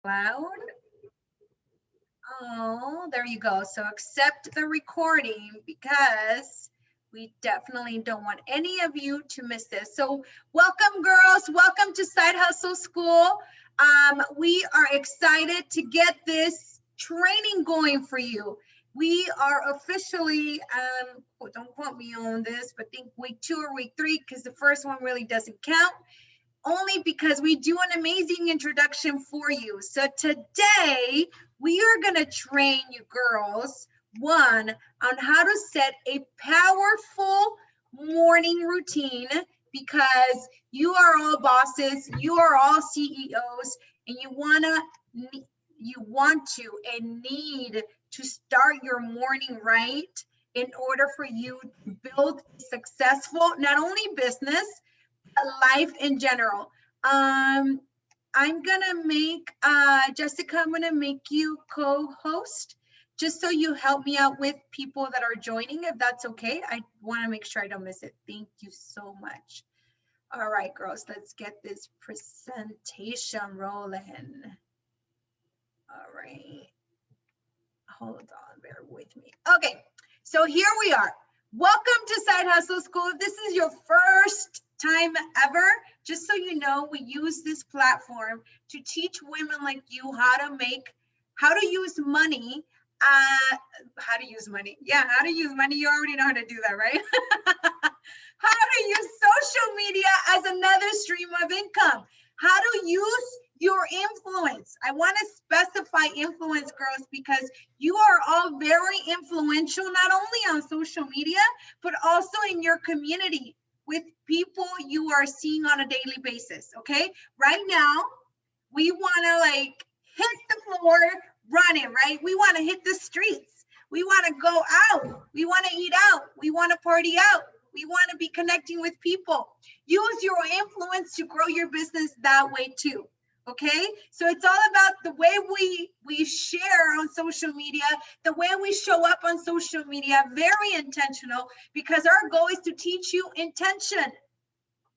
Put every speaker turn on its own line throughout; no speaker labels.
loud. Oh, there you go. So accept the recording because we definitely don't want any of you to miss this. So welcome, girls. Welcome to Side Hustle School. We are excited to get this training going for you. We are officially, don't quote me on this, but think week 2 or week 3, because the first one really doesn't count. Only because we do an amazing introduction for you. So today we are going to train you girls, one, on how to set a powerful morning routine, because you are all bosses, you are all CEOs, and you want to and need to start your morning right in order for you to build a successful, not only business, life in general. I'm gonna make Jessica, I'm gonna make you co-host just so you help me out with people that are joining, if that's okay. I want to make sure I don't miss it. Thank you so much. All right, girls, let's get this presentation rolling. All right, hold on, bear with me. Okay, so here we are. Welcome to Side Hustle School. If this is your first time ever, just so you know, we use this platform to teach women like you how to use money. How to use money. Yeah, how to use money. You already know how to do that, right? How to use social media as another stream of income. How to use your influence. I want to specify influence, girls, because you are all very influential, not only on social media, but also in your community with people you are seeing on a daily basis, okay? Right now, we want to like hit the floor running, right? We want to hit the streets. We want to go out. We want to eat out. We want to party out. We want to be connecting with people. Use your influence to grow your business that way too. Okay, so it's all about the way we share on social media, the way we show up on social media, very intentional, because our goal is to teach you intention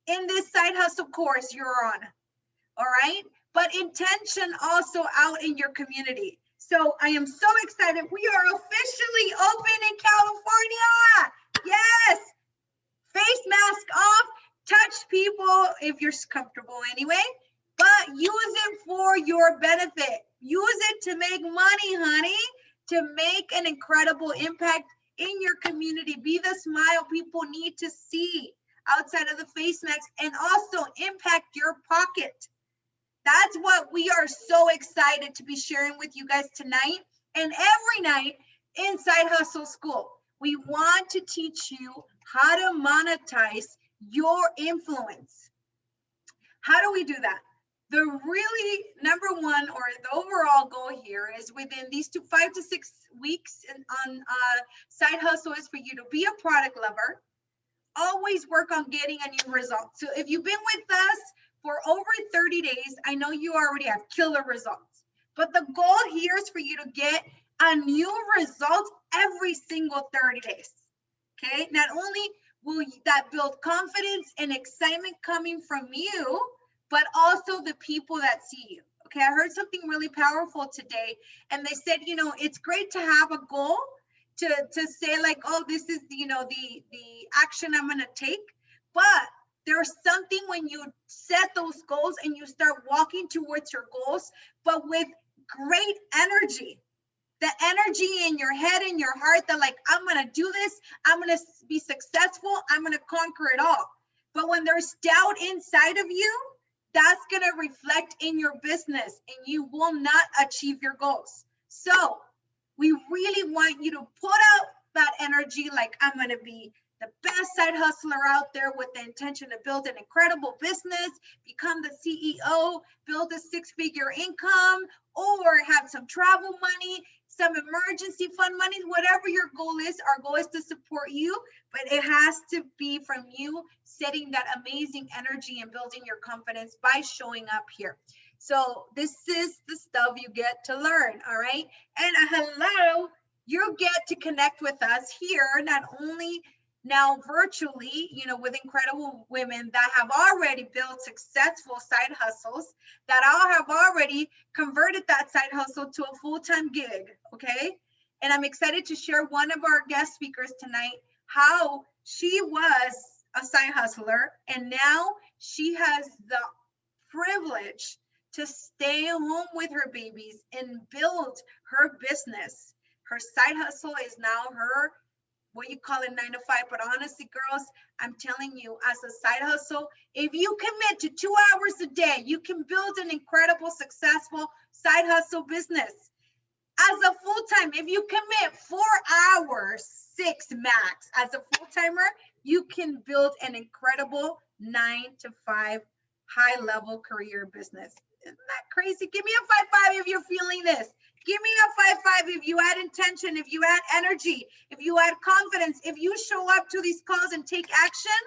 in this side hustle course you're on. All right, but intention also out in your community. So I am so excited. We are officially open in California. Yes, face mask off, touch people if you're comfortable anyway. But use it for your benefit. Use it to make money, honey, to make an incredible impact in your community. Be the smile people need to see outside of the face mask, and also impact your pocket. That's what we are so excited to be sharing with you guys tonight and every night inside Hustle School. We want to teach you how to monetize your influence. How do we do that? The really number one, or the overall goal here, is within these 5 to 6 weeks on Side Hustle is for you to be a product lover. Always work on getting a new result. So if you've been with us for over 30 days, I know you already have killer results. But the goal here is for you to get a new result every single 30 days. Okay, not only will that build confidence and excitement coming from you, but also the people that see you. Okay, I heard something really powerful today, and they said, you know, it's great to have a goal to say like, oh, this is, you know, the action I'm going to take. But there's something when you set those goals and you start walking towards your goals, but with great energy. The energy in your head and your heart that like, I'm going to do this. I'm going to be successful. I'm going to conquer it all. But when there's doubt inside of you, that's going to reflect in your business and you will not achieve your goals. So we really want you to put out that energy like, I'm going to be the best side hustler out there with the intention to build an incredible business, become the CEO, build a 6-figure income, or have some travel money, some emergency fund money, whatever your goal is. Our goal is to support you, but it has to be from you setting that amazing energy and building your confidence by showing up here. So this is the stuff you get to learn, all right? And hello, you get to connect with us here, not only now virtually, with incredible women that have already built successful side hustles, that all have already converted that side hustle to a full-time gig, okay? And I'm excited to share one of our guest speakers tonight, how she was a side hustler and now she has the privilege to stay home with her babies and build her business. Her side hustle is now her, what you call it, 9 to 5. But honestly, girls, I'm telling you, as a side hustle, if you commit to 2 hours a day, you can build an incredible, successful side hustle business. As a full-time, if you commit 4 hours, 6 max, as a full-timer, you can build an incredible 9 to 5 high-level career business. Isn't that crazy? Give me a 5-5 if you're feeling this. Give me a 5-5 if you add intention, if you add energy, if you add confidence, if you show up to these calls and take action,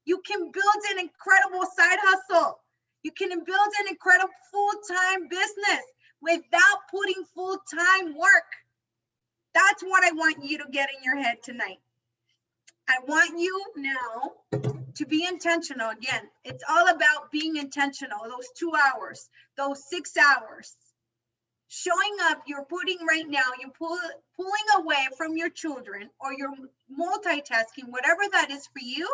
you can build an incredible side hustle. You can build an incredible full-time business without putting full-time work. That's what I want you to get in your head tonight. I want you now to be intentional. Again, it's all about being intentional. Those 2 hours, those 6 hours, showing up, you're putting right now, you're pulling away from your children, or you're multitasking, whatever that is for you.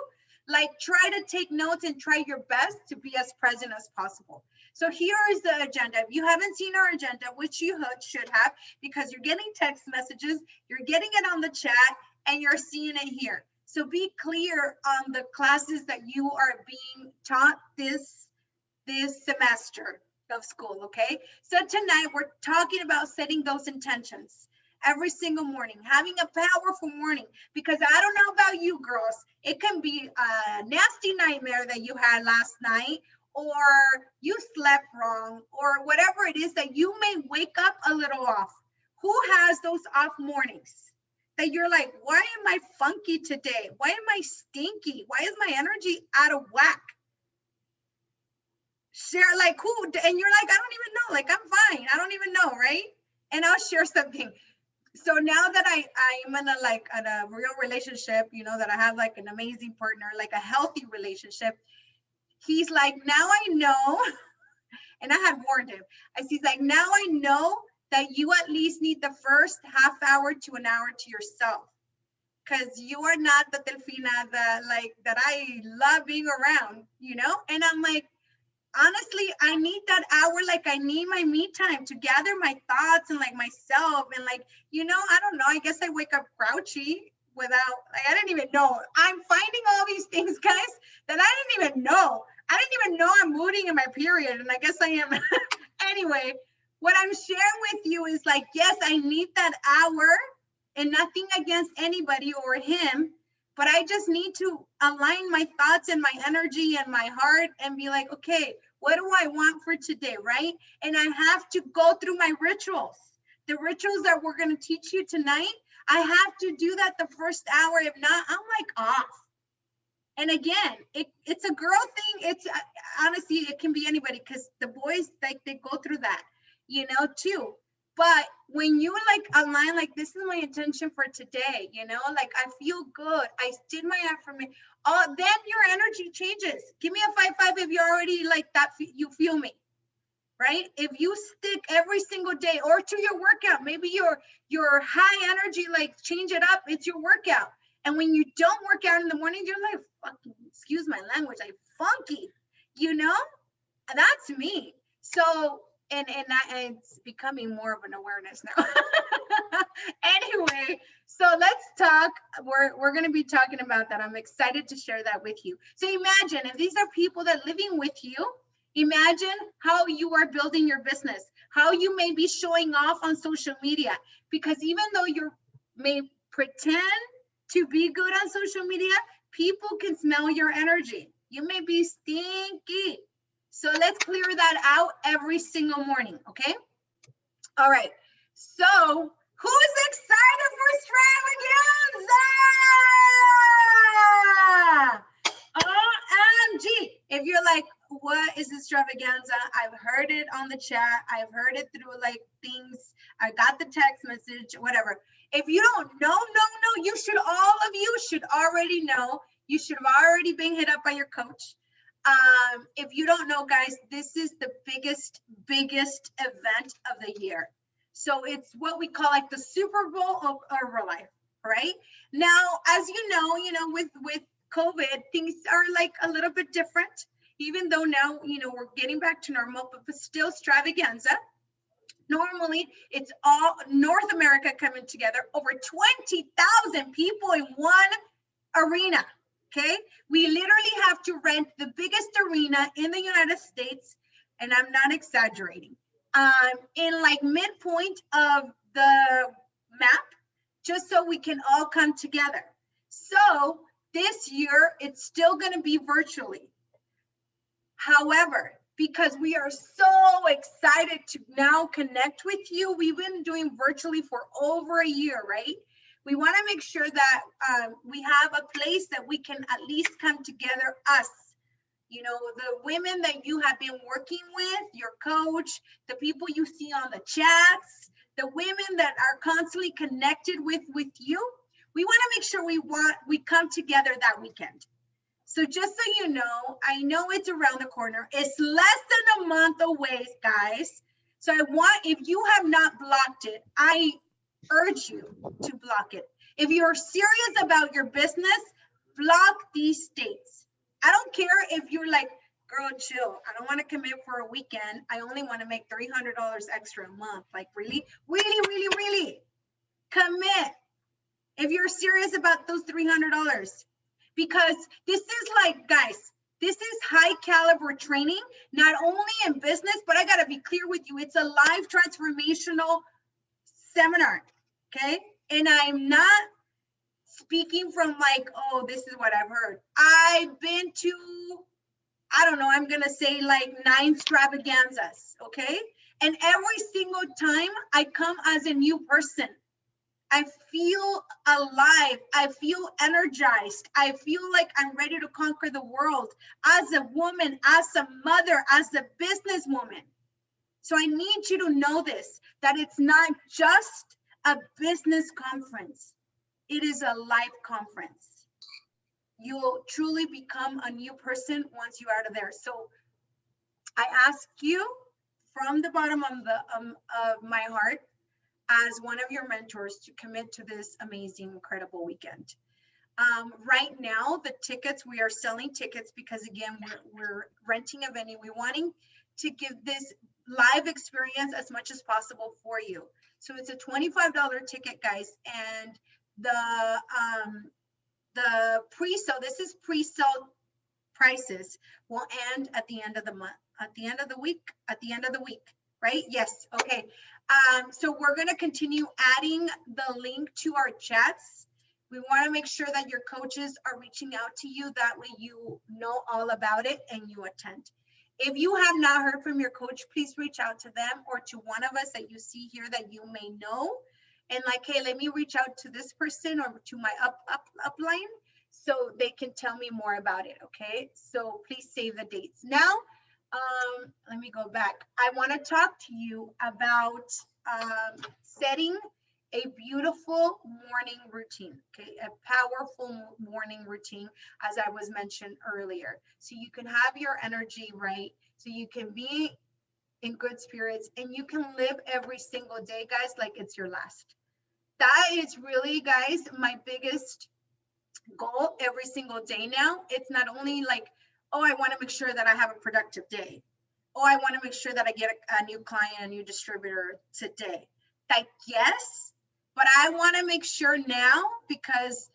Like, try to take notes and try your best to be as present as possible. So here is the agenda. If you haven't seen our agenda, which you should have, because you're getting text messages, you're getting it on the chat, and you're seeing it here. So be clear on the classes that you are being taught this semester of school, okay? So tonight we're talking about setting those intentions every single morning, having a powerful morning, because I don't know about you girls, it can be a nasty nightmare that you had last night, or you slept wrong, or whatever it is that you may wake up a little off. Who has those off mornings that you're like, why am I funky today? Why am I stinky? Why is my energy out of whack? Share, like, who, and you're like, I don't even know, like, I'm fine, I don't even know, right? And I'll share something. So now that I'm in a real relationship, that I have like an amazing partner, like a healthy relationship, he's like, now I know, and I had warned him, he's like, now I know that you at least need the first half hour to an hour to yourself, because you are not the Delfina that I love being around, and I'm like, honestly, I need that hour, like I need my me time to gather my thoughts and like myself, and like, I don't know, I guess I wake up grouchy I didn't even know. I'm finding all these things, guys, that I didn't even know. I didn't even know I'm moody in my period, and I guess I am. Anyway, what I'm sharing with you is like, yes, I need that hour, and nothing against anybody or him, but I just need to align my thoughts and my energy and my heart and be like, okay, what do I want for today, right? And I have to go through my rituals. The rituals that we're going to teach you tonight, I have to do that the first hour. If not, I'm like off. And again, it's a girl thing. It's honestly, it can be anybody, because the boys, like, they go through that, too. But when you like align, like, this is my intention for today, like, I feel good, I did my affirmation, then your energy changes. Give me a 5-5 if you're already like that, you feel me, right? If you stick every single day, or to your workout, maybe your high energy, like, change it up, it's your workout. And when you don't work out in the morning, you're like, fucking, excuse my language, like, funky, that's me. So, and it's becoming more of an awareness now. Anyway, so let's talk. We're going to be talking about that. I'm excited to share that with you. So imagine if these are people that living with you, imagine how you are building your business, how you may be showing off on social media, because even though you may pretend to be good on social media, people can smell your energy. You may be stinky. So let's clear that out every single morning, okay? All right. So who's excited for Extravaganza? OMG. If you're like, what is extravaganza? I've heard it on the chat. I've heard it through like things. I got the text message, whatever. If you don't know, you should, all of you should already know. You should have already been hit up by your coach. If you don't know, guys, this is the biggest event of the year. So it's what we call like the Super Bowl of Herbalife, right? Now, as you know, with COVID, things are like a little bit different, even though now, we're getting back to normal, but still extravaganza. Normally, it's all North America coming together, over 20,000 people in one arena, okay? We literally have to rent the biggest arena in the United States, and I'm not exaggerating, in like midpoint of the map, just so we can all come together. So this year, it's still going to be virtually. However, because we are so excited to now connect with you, we've been doing virtually for over a year, right? We want to make sure that we have a place that we can at least come together, us, the women that you have been working with, your coach, the people you see on the chats, the women that are constantly connected with you. We want to make sure we come together that weekend. So just so you know, I know it's around the corner. It's less than a month away, guys. So if you have not blocked it, I urge you to block it. If you're serious about your business, block these dates. I don't care if you're like, girl, chill. I don't want to commit for a weekend. I only want to make $300 extra a month. Like, really, really, really, really commit. If you're serious about those $300, because this is like, guys, this is high caliber training, not only in business, but I got to be clear with you. It's a live transformational seminar. Okay. And I'm not speaking from like, oh, this is what I've heard. I've been to, I don't know, I'm going to say like 9 extravaganzas. Okay. And every single time I come as a new person. I feel alive. I feel energized. I feel like I'm ready to conquer the world as a woman, as a mother, as a businesswoman. So I need you to know this, that it's not just a business conference. It is a life conference. You'll truly become a new person once you're out of there. So I ask you from the bottom of my heart, as one of your mentors, to commit to this amazing, incredible weekend. Right now, the tickets, we are selling tickets because again, we're renting a venue. We're wanting to give this live experience as much as possible for you. So it's a $25 ticket, guys. And the pre-sale, this is pre-sale prices, will end at the end of the month, at the end of the week, right? Yes, okay. So we're going to continue adding the link to our chats. We want to make sure that your coaches are reaching out to you. That way you know all about it and you attend. If you have not heard from your coach, please reach out to them or to one of us that you see here that you may know. And like, hey, let me reach out to this person or to my upline so they can tell me more about it, okay? So please save the dates. Now, let me go back. I want to talk to you about setting a beautiful morning routine, okay? A powerful morning routine, as I was mentioned earlier. So you can have your energy right, so you can be in good spirits, and you can live every single day, guys, like it's your last. That is really, guys, my biggest goal every single day now. It's not only like, oh, I want to make sure that I have a productive day. Oh, I want to make sure that I get a new client, a new distributor today. Like, yes, but I want to make sure now, because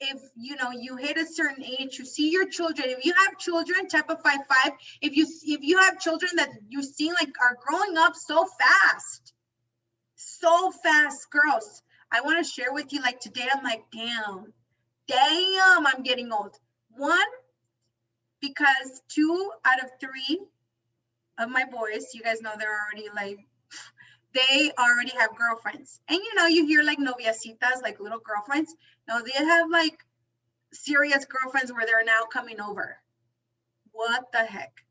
if you hit a certain age, you see your children. If you have children, type of 5-5, if you have children that you see like are growing up so fast, girls, I want to share with you, like today, I'm like, damn, I'm getting old. One, because 2 out of 3 of my boys, you guys know they're already like, they already have girlfriends. And you hear like noviecitas, like little girlfriends. No, they have like serious girlfriends where they're now coming over. What the heck?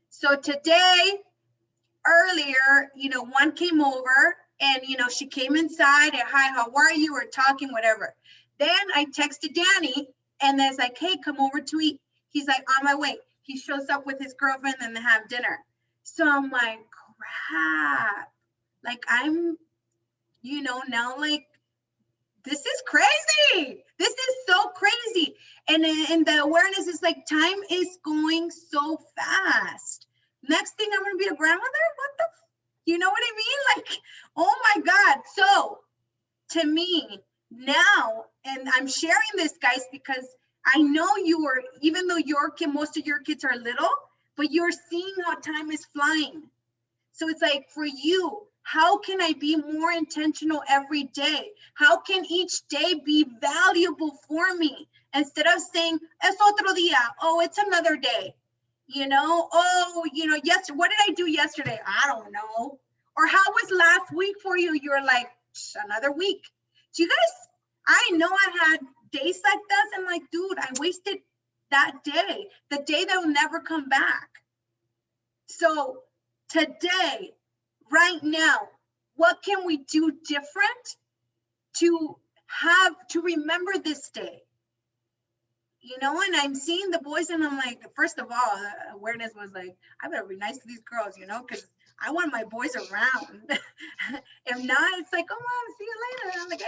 So today, earlier, one came over and, she came inside and, hi, how are you? We're talking, whatever. Then I texted Danny and then it's like, hey, come over to eat. He's like, on my way. He shows up with his girlfriend and they have dinner. So I'm like, crap. Like I'm, now like, this is crazy. This is so crazy. And the awareness is like, time is going so fast. Next thing I'm going to be a grandmother. What the, you know what I mean? Like, oh my God. So to me now, and I'm sharing this, guys, because I know you are, even though most of your kids are little, but you're seeing how time is flying. So it's like for you, how can I be more intentional every day? How can each day be valuable for me? Instead of saying, es otro día, oh, it's another day. Yes, what did I do yesterday? I don't know. Or how was last week for you? You're like, another week. Do you guys, I know I had days like this and like, dude, I wasted that day, the day that will never come back. So today, right now, what can we do different to remember this day? And I'm seeing the boys and I'm like, first of all, awareness was like, I better be nice to these girls, because I want my boys around. If not, it's like, oh, Mom, see you later. I'm like,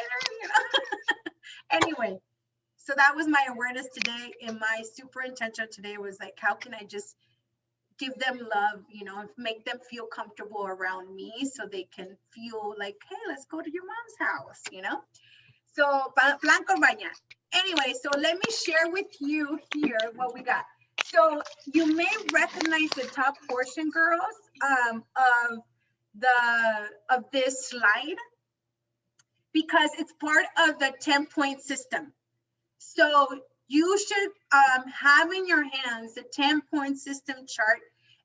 Anyway, so that was my awareness today. And my super intention today was like, how can I just give them love, make them feel comfortable around me so they can feel like, hey, let's go to your mom's house, So, Blanco Baña. Anyway, so let me share with you here what we got. So you may recognize the top portion, girls, of this slide because it's part of the 10-point system. So you should have in your hands the 10-point system chart.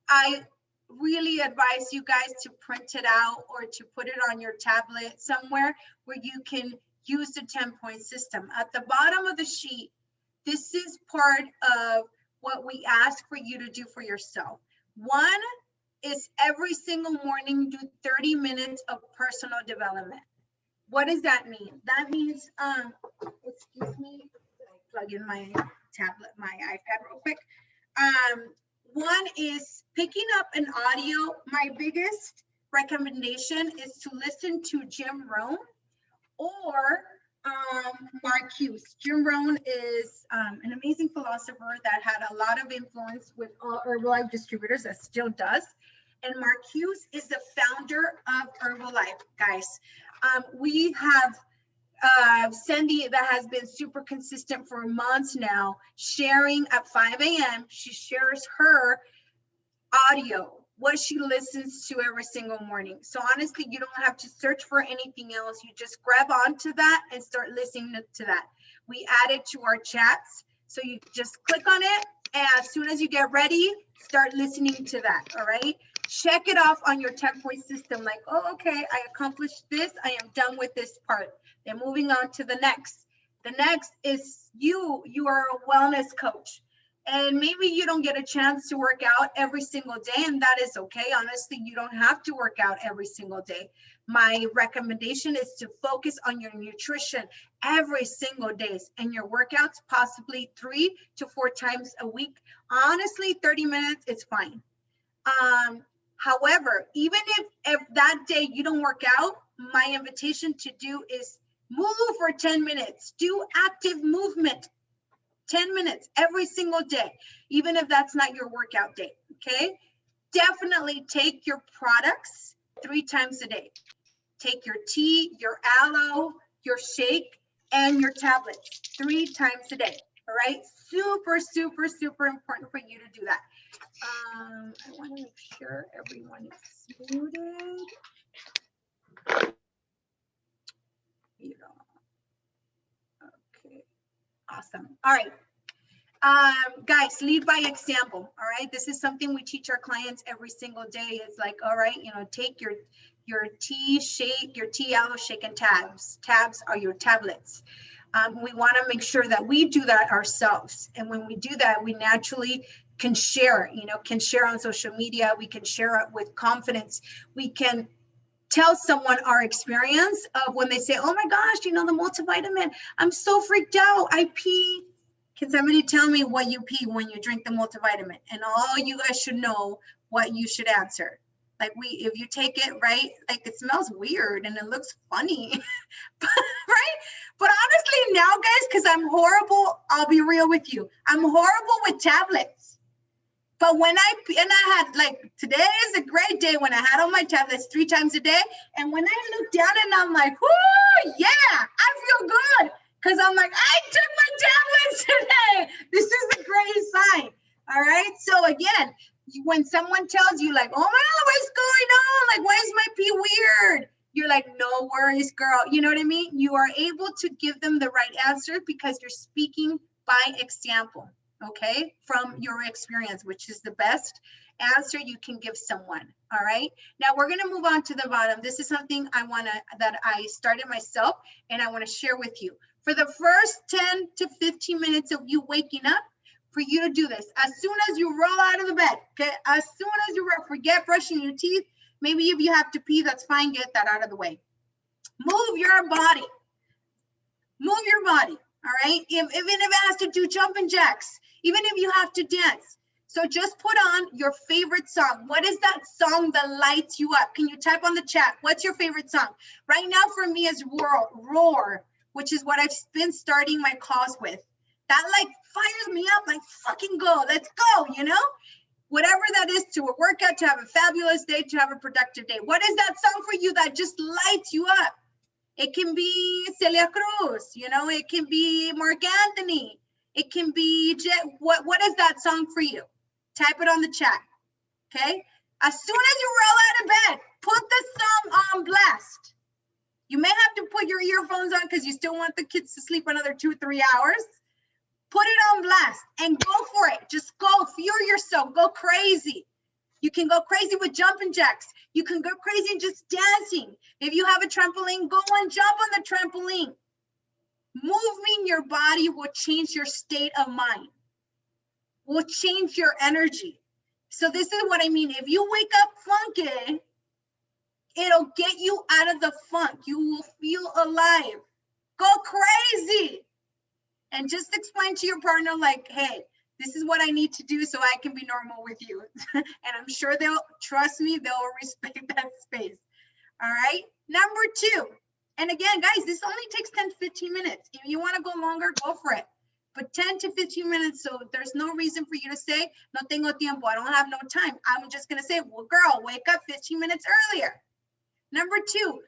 I really advise you guys to print it out or to put it on your tablet somewhere where you can use the 10-point system. At the bottom of the sheet, this is part of what we ask for you to do for yourself. One is every single morning do 30 minutes of personal development. What does that mean? That means, excuse me, plug in my tablet, my iPad real quick. One is picking up an audio. My biggest recommendation is to listen to Jim Rohn or Mark Hughes. Jim Rohn is an amazing philosopher that had a lot of influence with Herbalife distributors, that still does. And Mark Hughes is the founder of Herbalife, guys. We have Cindy that has been super consistent for months now, sharing at 5 a.m. She shares her audio, what she listens to every single morning. So honestly, you don't have to search for anything else. You just grab onto that and start listening to that. We add it to our chats. So you just click on it. And as soon as you get ready, start listening to that. All right. Check it off on your 10-point system. Like, oh, okay, I accomplished this. I am done with this part. Then moving on to the next. The next is you are a wellness coach. And maybe you don't get a chance to work out every single day, and that is okay. Honestly, you don't have to work out every single day. My recommendation is to focus on your nutrition every single day and your workouts possibly 3 to 4 times a week. Honestly, 30 minutes, it's fine. However, even if that day you don't work out, my invitation to do is move for 10 minutes. Do active movement. 10 minutes every single day, even if that's not your workout day, okay? Definitely take your products 3 times a day. Take your tea, your aloe, your shake, and your tablets 3 times a day, all right? Super, super, super important for you to do that. I want to make sure everyone is muted. Okay, awesome. All right. Guys, lead by example. All right. This is something we teach our clients every single day. It's like, all right, take your tea shake, your tea aloe shake and tabs. Tabs are your tablets. We want to make sure that we do that ourselves. And when we do that, we naturally can share, can share on social media. We can share it with confidence. We can tell someone our experience of when they say, oh my gosh, the multivitamin, I'm so freaked out, I pee. Can somebody tell me what you pee when you drink the multivitamin? And all you guys should know what you should answer. Like if you take it, right, like it smells weird and it looks funny, right? But honestly now, guys, because I'm horrible, I'll be real with you. I'm horrible with tablets. But when I had, like, today is a great day when I had on my tablets 3 times a day. And when I look down and I'm like, whoo, yeah, I feel good. Because I'm like, I took my tablets today. This is a great sign. All right. So again, when someone tells you like, oh my God, what's going on? Like, why is my pee weird? You're like, no worries, girl. You know what I mean? You are able to give them the right answer because you're speaking by example. Okay, from your experience, which is the best answer you can give someone. All right, now we're going to move on to the bottom. This is something that I started myself and I want to share with you. For the first 10 to 15 minutes of you waking up, for you to do this, as soon as you roll out of the bed, okay, as soon as you forget brushing your teeth, maybe if you have to pee, that's fine, get that out of the way. Move your body. Move your body. All right, even if it has to do jumping jacks, even if you have to dance. So just put on your favorite song. What is that song that lights you up? Can you type on the chat? What's your favorite song? Right now for me is Roar, which is what I've been starting my calls with. That like fires me up, like fucking go, let's go, Whatever that is, to a workout, to have a fabulous day, to have a productive day. What is that song for you that just lights you up? It can be Celia Cruz, it can be Mark Anthony. It can be, what is that song for you? Type it on the chat, okay? As soon as you roll out of bed, put the song on blast. You may have to put your earphones on because you still want the kids to sleep another 2-3 hours. Put it on blast and go for it. Just go, fuel yourself, go crazy. You can go crazy with jumping jacks. You can go crazy just dancing. If you have a trampoline, go and jump on the trampoline. Moving your body will change your state of mind, will change your energy. So this is what I mean. If you wake up funky, it'll get you out of the funk. You will feel alive. Go crazy. And just explain to your partner like, hey, this is what I need to do so I can be normal with you. And I'm sure they'll trust me. They'll respect that space. All right. Number 2. And again, guys, this only takes 10 to 15 minutes. If you want to go longer, go for it. But 10 to 15 minutes, so there's no reason for you to say, no tengo tiempo, I don't have no time. I'm just going to say, well, girl, wake up 15 minutes earlier. Number 2,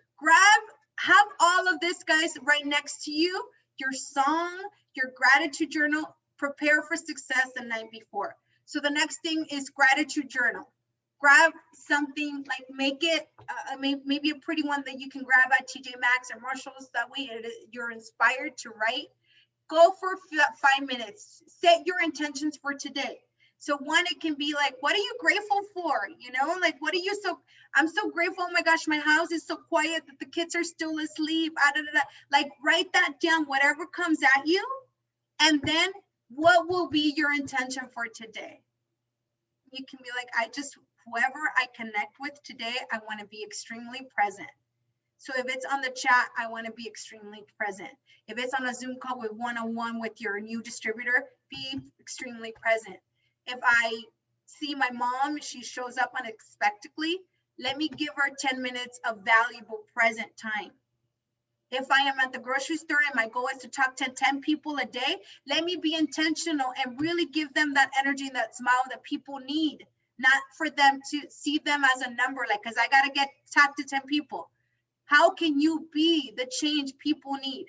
have all of this, guys, right next to you, your song, your gratitude journal, prepare for success the night before. So the next thing is gratitude journal. Grab something, like make it maybe a pretty one that you can grab at TJ Maxx or Marshalls. That way you're inspired to write. Go for 5 minutes. Set your intentions for today. So one, it can be like, what are you grateful for? Like, I'm so grateful. Oh my gosh, my house is so quiet that the kids are still asleep. Like, write that down, whatever comes at you. And then what will be your intention for today? You can be like, whoever I connect with today, I want to be extremely present. So if it's on the chat, I want to be extremely present. If it's on a Zoom call with one-on-one with your new distributor, be extremely present. If I see my mom, she shows up unexpectedly, let me give her 10 minutes of valuable present time. If I am at the grocery store and my goal is to talk to 10 people a day, let me be intentional and really give them that energy and that smile that people need, not for them to see them as a number, like, because I got to talk to 10 people. How can you be the change people need?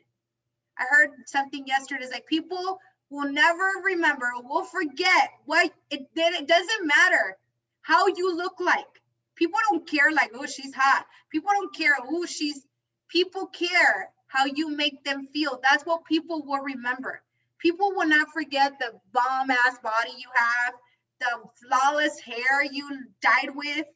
I heard something yesterday. It's like, people will never remember, will forget what it doesn't matter how you look like. People don't care like, oh, she's hot. People don't care, oh, people care how you make them feel. That's what people will remember. People will not forget the bomb ass body you have, the flawless hair you dyed with.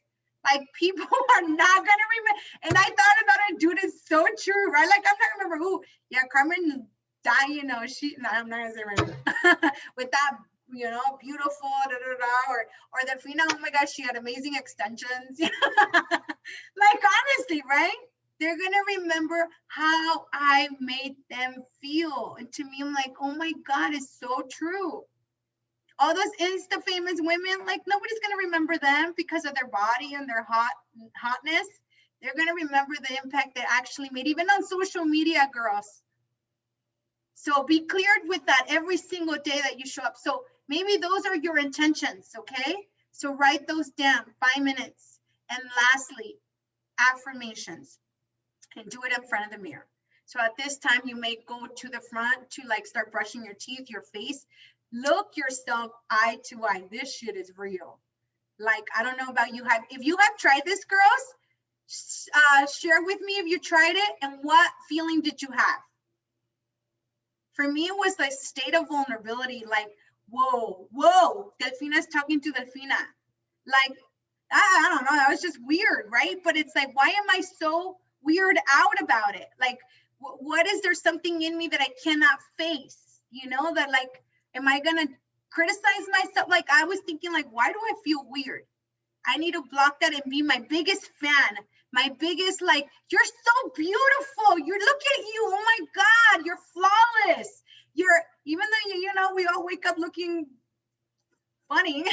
Like, people are not gonna remember. And I thought about it, dude, it's so true, right? Like, I'm not remember who. Yeah, Carmen died, I'm not gonna say right now. With that you know, beautiful, da, da, da, or Delfina, oh my gosh, she had amazing extensions. Like, honestly, right? They're gonna remember how I made them feel. And to me, I'm like, oh my God, it's so true. All those Insta famous women, like nobody's gonna remember them because of their body and their hotness. They're gonna remember the impact they actually made, even on social media, girls. So be cleared with that every single day that you show up. So maybe those are your intentions, okay? So write those down, 5 minutes. And lastly, affirmations, and do it in front of the mirror. So at this time, you may go to the front to like start brushing your teeth, your face. Look yourself eye to eye. This shit is real. Like, I don't know about you. If you have tried this, girls, share with me if you tried it and what feeling did you have? For me, it was like state of vulnerability. Like, whoa, Delfina's talking to Delfina. Like, I don't know. That was just weird, right? But it's like, why am I so weird out about it? Like, what is there something in me that I cannot face? You know, that like, am I gonna criticize myself? Like, I was thinking, like, why do I feel weird? I need to block that and be my biggest fan. My biggest, like, you're so beautiful. You're, look at you. Oh my God, you're flawless. You're, even though, you know, we all wake up looking funny,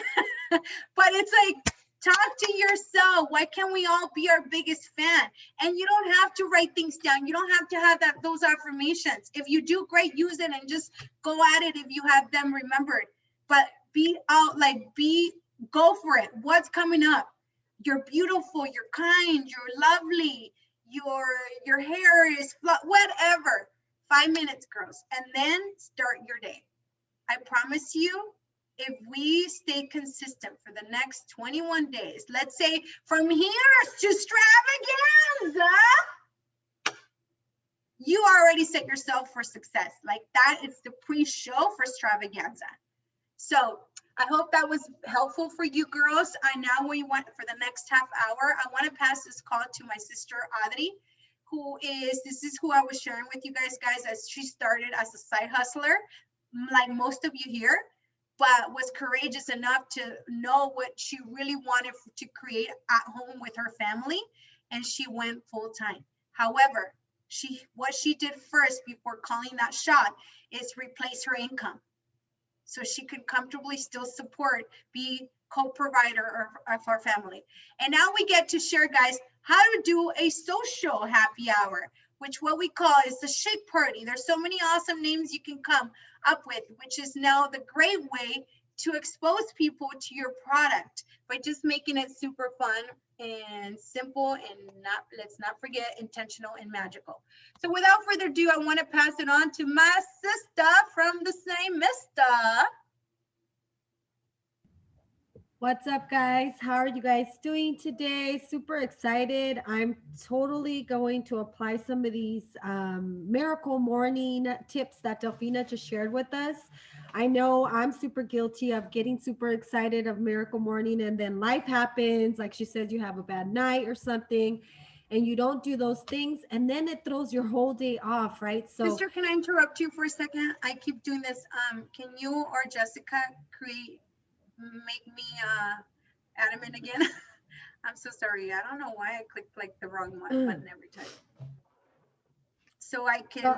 but it's like, talk to yourself. Why can't we all be our biggest fan? And you don't have to write things down. You don't have to have those affirmations. If you do, great, use it and just go at it if you have them remembered. But be out, like, go for it. What's coming up? You're beautiful, you're kind, you're lovely, your hair is whatever. 5 minutes, girls, and then start your day. I promise you, if we stay consistent for the next 21 days, let's say from here to extravaganza, you already set yourself for success. Like that, it's the pre-show for extravaganza. So I hope that was helpful for you girls. I now we want for the next half hour, I want to pass this call to my sister Adri, this is who I was sharing with you guys, as she started as a side hustler, like most of you here, but was courageous enough to know what she really wanted to create at home with her family, and she went full time. However, what she did first before calling that shot is replace her income, so she could comfortably still be co-provider of our family. And now we get to share, guys, how to do a social happy hour, which what we call is the shake party. There's so many awesome names you can come up with, which is now the great way to expose people to your product by just making it super fun and simple, and let's not forget, intentional and magical. So without further ado, I want to pass it on to my sister from the same mister.
What's up, guys? How are you guys doing today? Super excited. I'm totally going to apply some of these miracle morning tips that Delfina just shared with us. I know I'm super guilty of getting super excited of miracle morning, and then life happens. Like she said, you have a bad night or something, and you don't do those things, and then it throws your whole day off, right? So,
Sister, can I interrupt you for a second? I keep doing this. Can you or Jessica make me adamant again? I'm so sorry. I don't know why I clicked like the wrong button every time. So I can,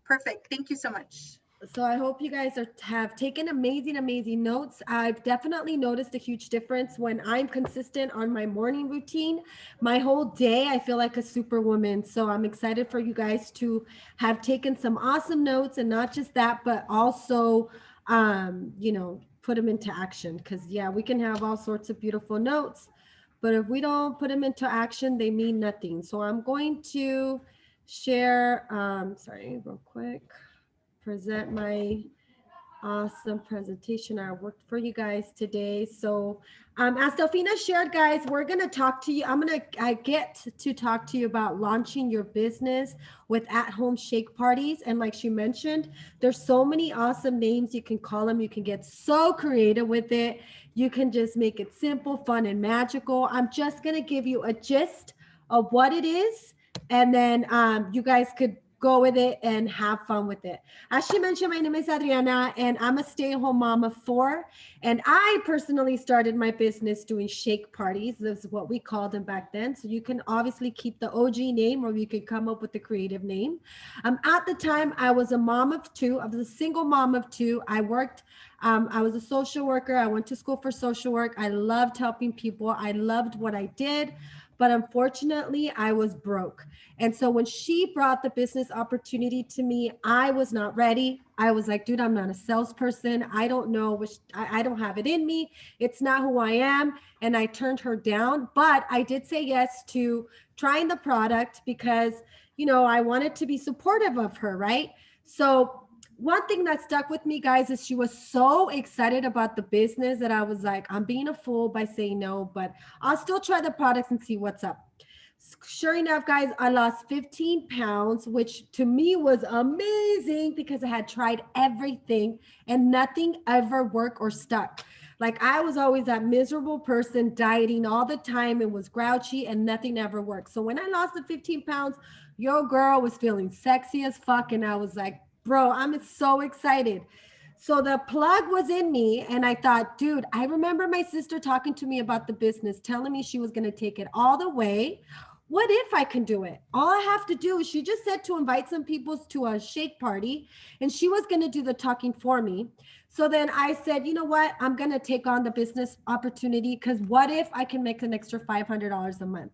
perfect. Thank you so much.
So I hope you guys have taken amazing notes. I've definitely noticed a huge difference when I'm consistent on my morning routine. My whole day, I feel like a superwoman. So I'm excited for you guys to have taken some awesome notes, and not just that, but also, put them into action. Because yeah, we can have all sorts of beautiful notes, but if we don't put them into action, they mean nothing. So I'm going to share, real quick, present my awesome presentation I worked for you guys today. So as Delfina shared, guys, we're going to talk to you. I get to talk to you about launching your business with at-home shake parties. And like she mentioned, there's so many awesome names you can call them. You can get so creative with it. You can just make it simple, fun, and magical. I'm just going to give you a gist of what it is. And then you guys could go with it and have fun with it. As she mentioned, my name is Adriana and I'm a stay-at-home mom of 4. And I personally started my business doing shake parties. That's what we called them back then. So you can obviously keep the OG name or you can come up with the creative name. At the time, I was a mom of 2. I was a single mom of 2. I worked, I was a social worker. I went to school for social work. I loved helping people. I loved what I did. But unfortunately, I was broke. And so when she brought the business opportunity to me, I was not ready. I was like, dude, I'm not a salesperson. I don't know, I don't have it in me. It's not who I am. And I turned her down. But I did say yes to trying the product because, you know, I wanted to be supportive of her, right? So one thing that stuck with me, guys, is she was so excited about the business that I was like, I'm being a fool by saying no, but I'll still try the products and see what's up. Sure enough, guys, I lost 15 pounds, which to me was amazing because I had tried everything and nothing ever worked or stuck. Like I was always that miserable person dieting all the time and was grouchy and nothing ever worked. So when I lost the 15 pounds, your girl was feeling sexy as fuck. And I was like, bro, I'm so excited. So the plug was in me and I thought, dude, I remember my sister talking to me about the business, telling me she was going to take it all the way. What if I can do it? All I have to do is she just said to invite some people to a shake party and she was going to do the talking for me. So then I said, you know what? I'm going to take on the business opportunity because what if I can make an extra $500 a month?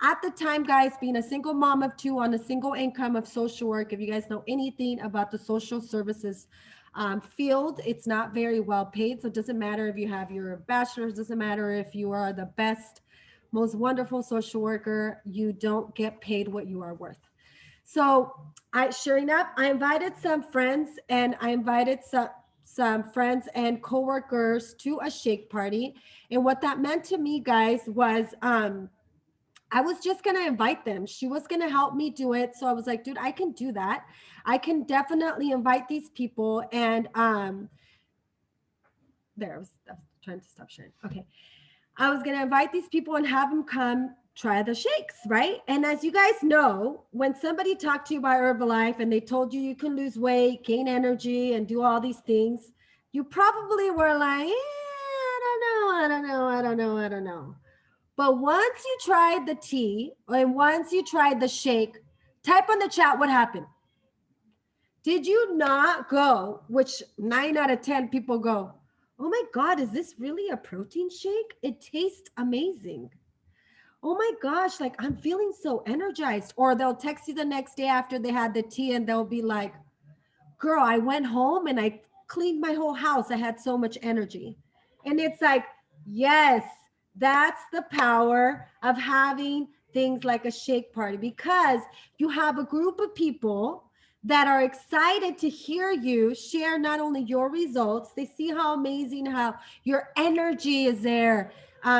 At the time, guys, being a single mom of 2 on a single income of social work, if you guys know anything about the social services field, it's not very well paid. So it doesn't matter if you have your bachelor's, doesn't matter if you are the best, most wonderful social worker, you don't get paid what you are worth. So sure enough, I invited some friends and I invited some friends and coworkers to a shake party. And what that meant to me, guys, was I was just going to invite them. She was going to help me do it. So I was like, dude, I can do that. I can definitely invite these people. And I was trying to stop sharing. Okay. I was going to invite these people and have them come try the shakes, right? And as you guys know, when somebody talked to you about Herbalife and they told you you can lose weight, gain energy, and do all these things, you probably were like, I don't know. But once you tried the tea and once you tried the shake, type on the chat what happened. Did you not go, which 9 out of 10 people go, oh my God, is this really a protein shake? It tastes amazing. Oh my gosh, like I'm feeling so energized. Or they'll text you the next day after they had the tea and they'll be like, girl, I went home and I cleaned my whole house. I had so much energy. And it's like, yes, that's the power of having things like a shake party because you have a group of people that are excited to hear you share not only your results, they see how amazing, how your energy is there,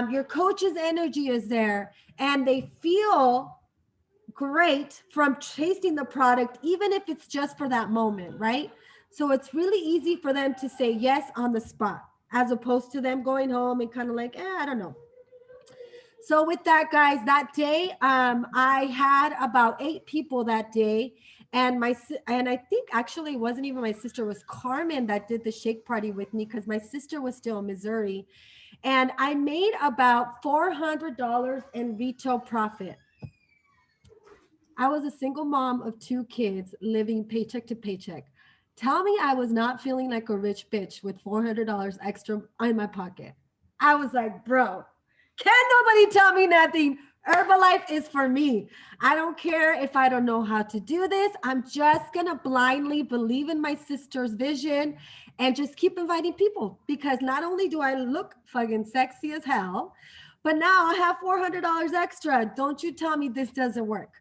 your coach's energy is there, and they feel great from tasting the product, even if it's just for that moment, right? So it's really easy for them to say yes on the spot, as opposed to them going home and kind of like, I don't know. So with that, guys, that day, I had about 8 people that day. And I think actually it wasn't even my sister, it was Carmen that did the shake party with me because my sister was still in Missouri. And I made about $400 in retail profit. I was a single mom of 2 kids living paycheck to paycheck. Tell me I was not feeling like a rich bitch with $400 extra in my pocket. I was like, bro, can't nobody tell me nothing. Herbalife is for me. I don't care if I don't know how to do this. I'm just going to blindly believe in my sister's vision and just keep inviting people because not only do I look fucking sexy as hell, but now I have $400 extra. Don't you tell me this doesn't work.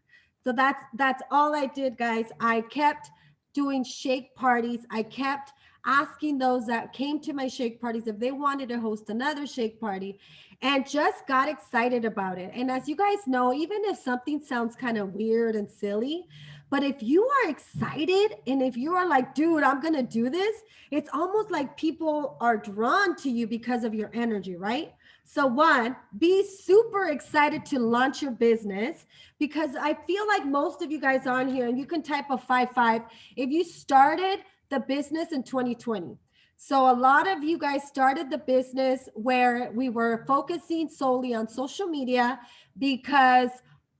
So that's all I did, guys. I kept doing shake parties. I kept asking those that came to my shake parties if they wanted to host another shake party and just got excited about it. And as you guys know, even if something sounds kind of weird and silly, but if you are excited and if you are like, dude, I'm going to do this, it's almost like people are drawn to you because of your energy, right? So one, be super excited to launch your business, because I feel like most of you guys on here, and you can type a 5-5 if you started the business in 2020. So a lot of you guys started the business where we were focusing solely on social media, because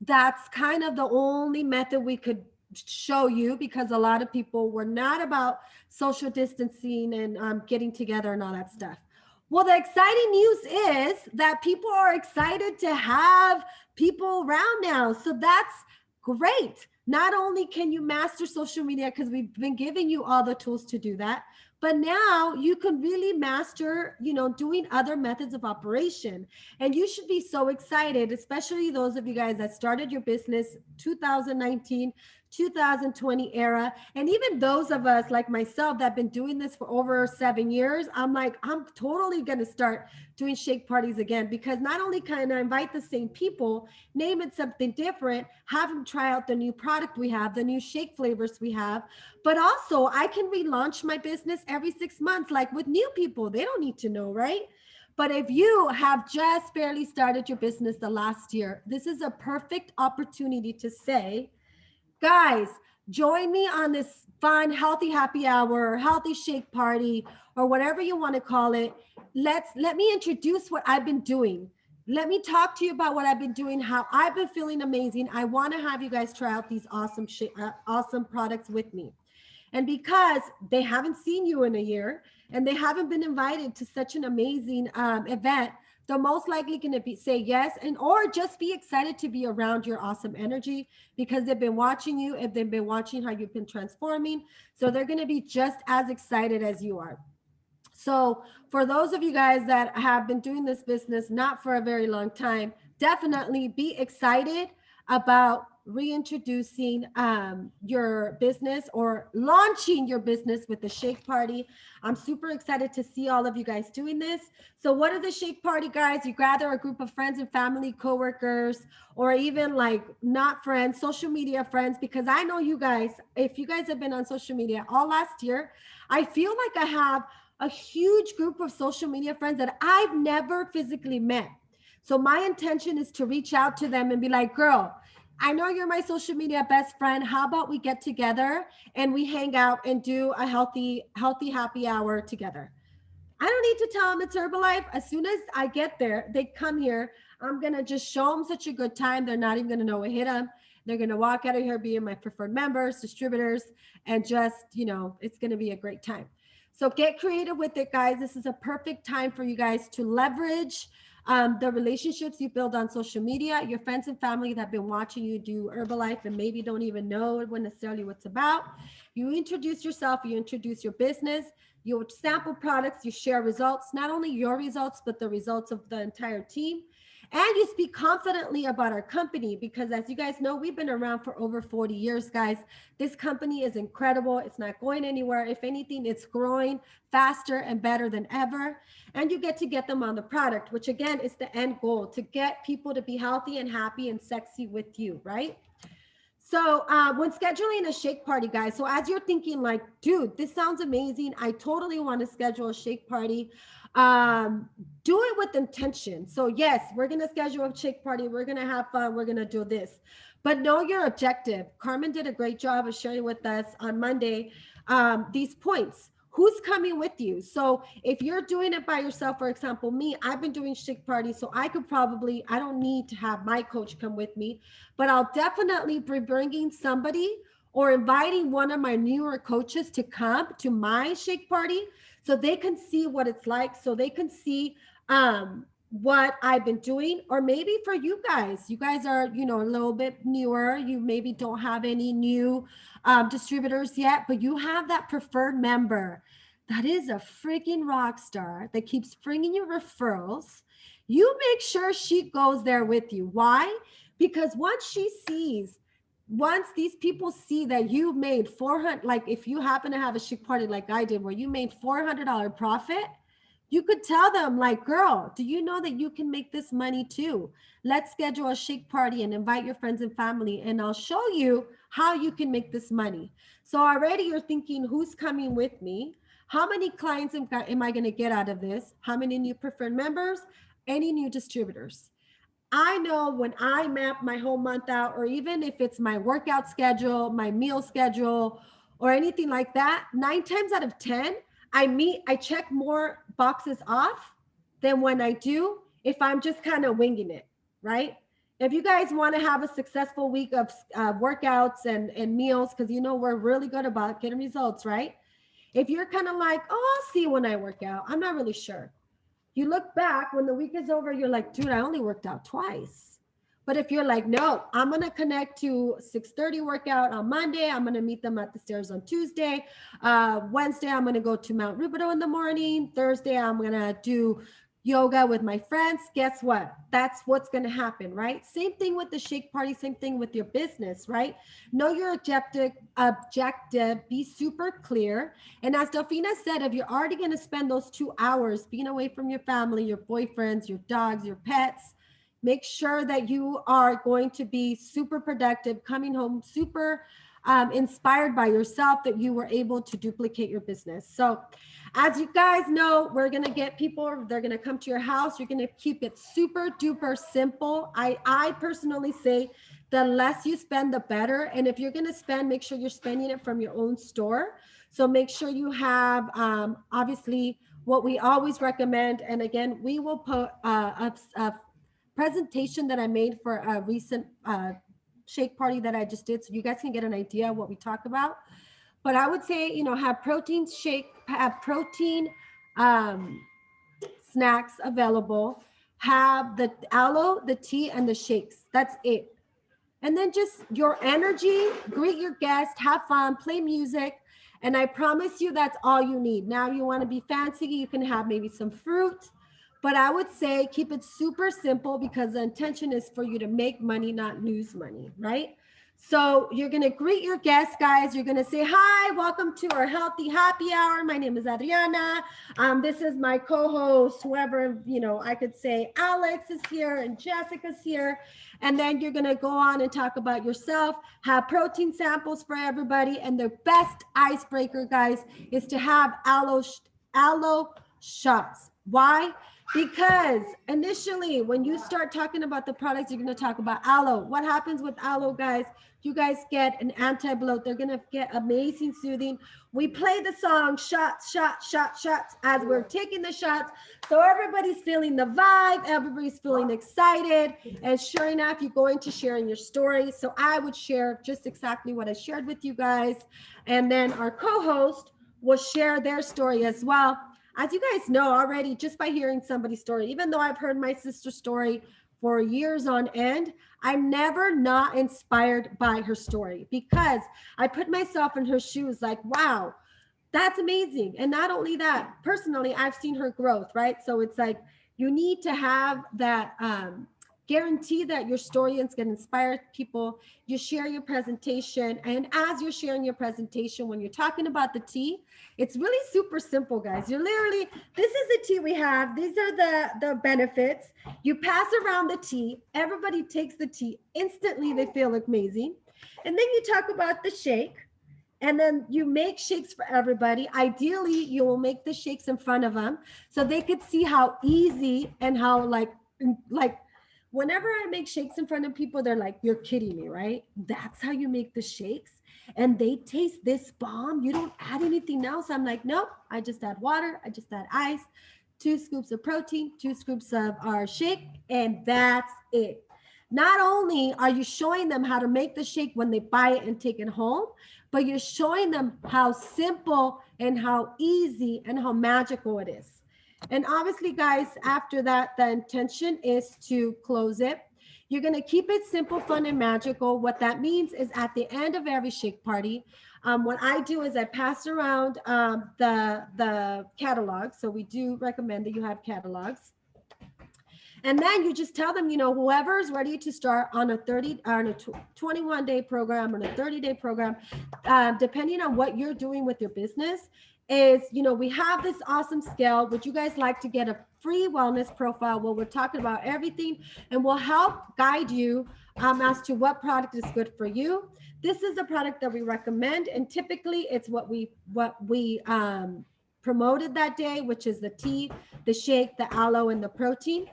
that's kind of the only method we could show you, because a lot of people were not about social distancing and getting together and all that stuff. Well, the exciting news is that people are excited to have people around now. So that's great. Not only can you master social media, because we've been giving you all the tools to do that, but now you can really master, doing other methods of operation. And you should be so excited, especially those of you guys that started your business 2019, 2020 era. And even those of us like myself that have been doing this for over 7 years, I'm like, I'm totally going to start doing shake parties again, because not only can I invite the same people, name it something different, have them try out the new product we have, the new shake flavors we have, but also I can relaunch my business every 6 months, like with new people. They don't need to know, right? But if you have just barely started your business the last year, this is a perfect opportunity to say, guys, join me on this fun, healthy happy hour, healthy shake party, or whatever you want to call it. Let me introduce what I've been doing. Let me talk to you about what I've been doing, how I've been feeling amazing. I want to have you guys try out these awesome products with me. And because they haven't seen you in a year and they haven't been invited to such an amazing event, they're most likely going to say yes, and or just be excited to be around your awesome energy, because they've been watching you, if they've been watching how you've been transforming. So they're going to be just as excited as you are. So for those of you guys that have been doing this business not for a very long time, definitely be excited about reintroducing your business or launching your business with the shake party. I'm super excited to see all of you guys doing this. So what is a shake party, guys? You gather a group of friends and family, coworkers, or even like not friends, social media friends, because I know you guys, if you guys have been on social media all last year, I feel like I have a huge group of social media friends that I've never physically met. So my intention is to reach out to them and be like, girl, I know you're my social media best friend. How about we get together and we hang out and do a healthy happy hour together? I don't need to tell them it's Herbalife. As soon as I get there, they come here. I'm going to just show them such a good time. They're not even going to know what hit them. They're going to walk out of here being my preferred members, distributors, and just, it's going to be a great time. So get creative with it, guys. This is a perfect time for you guys to leverage the relationships you build on social media, your friends and family that have been watching you do Herbalife and maybe don't even know necessarily what it's about. You introduce yourself, you introduce your business, you sample products, you share results, not only your results, but the results of the entire team. And you speak confidently about our company, because as you guys know, we've been around for over 40 years, guys. This company is incredible. It's not going anywhere. If anything, it's growing faster and better than ever. And you get to get them on the product, which again is the end goal, to get people to be healthy and happy and sexy with you, right? So when scheduling a shake party, guys, so as you're thinking like, dude, this sounds amazing, I totally want to schedule a shake party, do it with intention. So yes, we're going to schedule a shake party. We're going to have fun. We're going to do this, but know your objective. Carmen did a great job of sharing with us on Monday these points. Who's coming with you? So if you're doing it by yourself, for example, me, I've been doing shake parties, so I don't need to have my coach come with me, but I'll definitely be bringing somebody or inviting one of my newer coaches to come to my shake party so they can see what it's like, so they can see what I've been doing. Or maybe for you guys are, a little bit newer. You maybe don't have any new distributors yet, but you have that preferred member that is a freaking rock star that keeps bringing you referrals. You make sure she goes there with you. Why? Because once these people see that you made 400, like if you happen to have a shake party like I did, where you made $400 profit, you could tell them like, girl, do you know that you can make this money too? Let's schedule a shake party and invite your friends and family, and I'll show you how you can make this money. So already you're thinking, who's coming with me? How many clients am I going to get out of this? How many new preferred members? any new distributors. I know when I map my whole month out, or even if it's my workout schedule, my meal schedule, or anything like that, 9 times out of 10, I check more boxes off than when I do if I'm just kind of winging it, right? If you guys want to have a successful week of workouts and meals, because you know we're really good about getting results, right? If you're kind of like, oh, I'll see when I work out, I'm not really sure. You look back when the week is over, you're like, dude, I only worked out twice. But if you're like, no, I'm going to connect to 6:30 workout on Monday. I'm going to meet them at the stairs on Tuesday. Wednesday, I'm going to go to Mount Rubidoux in the morning. Thursday, I'm going to do yoga with my friends. Guess what? That's what's going to happen, right? Same thing with the shake party. Same thing with your business, right? Know your objective, be super clear. And as Delfina said, if you're already going to spend those 2 hours being away from your family, your boyfriends, your dogs, your pets, make sure that you are going to be super productive, coming home super inspired by yourself, that you were able to duplicate your business. So as you guys know, we're going to get people, they're going to come to your house. You're going to keep it super duper simple. I personally say the less you spend, the better. And if you're going to spend, make sure you're spending it from your own store. So make sure you have, obviously, what we always recommend. And again, we will put a presentation that I made for a recent shake party that I just did, so you guys can get an idea of what we talk about. But I would say, have protein shake, have protein snacks available, have the aloe, the tea, and the shakes. That's it. And then just your energy, greet your guests, have fun, play music. And I promise you that's all you need. Now, you want to be fancy, you can have maybe some fruit. But I would say keep it super simple, because the intention is for you to make money, not lose money, right? So you're going to greet your guests, guys. You're going to say, hi, welcome to our Healthy Happy Hour. My name is Adriana. This is my co-host, whoever, I could say Alex is here and Jessica's here. And then you're going to go on and talk about yourself, have protein samples for everybody. And the best icebreaker, guys, is to have aloe shots. Why? Because initially, when you start talking about the products, you're going to talk about aloe. What happens with aloe, guys? You guys get an anti-bloat. They're going to get amazing soothing. We play the song shots, shots, shots, shots as we're taking the shots. So everybody's feeling the vibe. Everybody's feeling excited. And sure enough, you're going to share in your story. So I would share just exactly what I shared with you guys. And then our co-host will share their story as well. As you guys know already, just by hearing somebody's story, even though I've heard my sister's story for years on end, I'm never not inspired by her story, because I put myself in her shoes like, wow, that's amazing. And not only that, personally, I've seen her growth, right? So it's like, you need to have that guarantee that your story is going to inspire people. You share your presentation. And as you're sharing your presentation, when you're talking about the tea, it's really super simple, guys. You're literally, this is the tea we have. These are the benefits. You pass around the tea. Everybody takes the tea. Instantly, they feel amazing. And then you talk about the shake. And then you make shakes for everybody. Ideally, you will make the shakes in front of them so they could see how easy and how like whenever I make shakes in front of people, they're like, you're kidding me, right? That's how you make the shakes? And they taste this bomb. You don't add anything else. I'm like, nope, I just add water. I just add ice, 2 scoops of protein, 2 scoops of our shake, and that's it. Not only are you showing them how to make the shake when they buy it and take it home, but you're showing them how simple and how easy and how magical it is. And obviously, guys, after that, the intention is to close it. You're going to keep it simple, fun, and magical. What that means is at the end of every shake party, what I do is I pass around the catalog. So we do recommend that you have catalogs. And then you just tell them, whoever's ready to start on a 21-day program or a 30-day program, depending on what you're doing with your business, is, we have this awesome scale. Would you guys like to get a free wellness profile where we're talking about everything, and we'll help guide you as to what product is good for you. This is a product that we recommend, and typically it's what we promoted that day, which is the tea, the shake, the aloe, and the protein.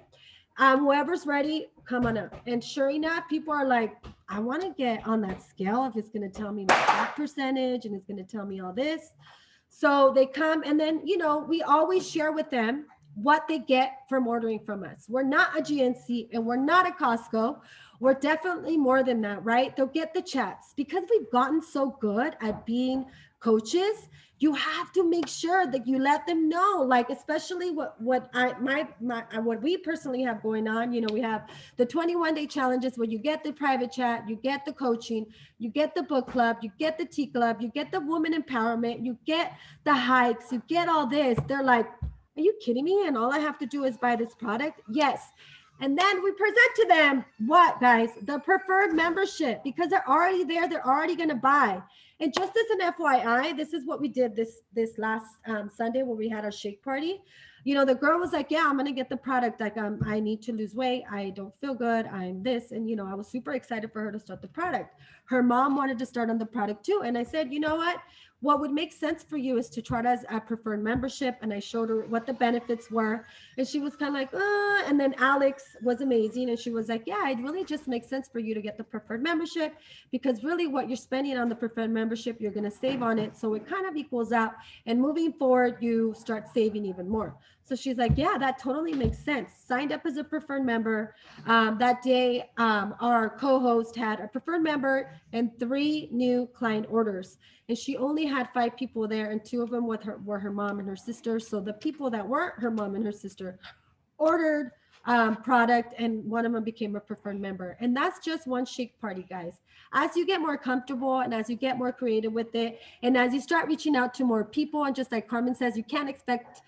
Whoever's ready, come on up. And sure enough, people are like, I want to get on that scale if it's going to tell me my fat percentage and it's going to tell me all this. So they come, and then, you know, we always share with them what they get from ordering from us. We're not a GNC and we're not a Costco. We're definitely more than that, right? They'll get the chats because we've gotten so good at being coaches. You have to make sure that you let them know, like, especially what we personally have going on. You know, we have the 21-day challenges where you get the private chat, you get the coaching, you get the book club, you get the tea club, you get the woman empowerment, you get the hikes, you get all this. They're like, are you kidding me? And all I have to do is buy this product? Yes. And then we present to them what, guys? The preferred membership, because they're already there. They're already going to buy. And just as an FYI, this is what we did this last Sunday when we had our shake party. You know, the girl was like, yeah, I'm going to get the product. Like, I need to lose weight. I don't feel good. I'm this. And, you know, I was super excited for her to start the product. Her mom wanted to start on the product too. And I said, you know what would make sense for you is to try it as a preferred membership. And I showed her what the benefits were. And she was kind of like, and then Alex was amazing. And she was like, yeah, it really just makes sense for you to get the preferred membership, because really what you're spending on the preferred membership, you're going to save on it. So it kind of equals out. And moving forward, you start saving even more. So she's like, yeah, that totally makes sense. Signed up as a preferred member. That day, our co-host had a preferred member and 3 new client orders. And she only had 5 people there, and 2 of them were her mom and her sister. So the people that weren't her mom and her sister ordered product, and one of them became a preferred member. And that's just one shake party, guys. As you get more comfortable and as you get more creative with it, and as you start reaching out to more people, and just like Carmen says, you can't expect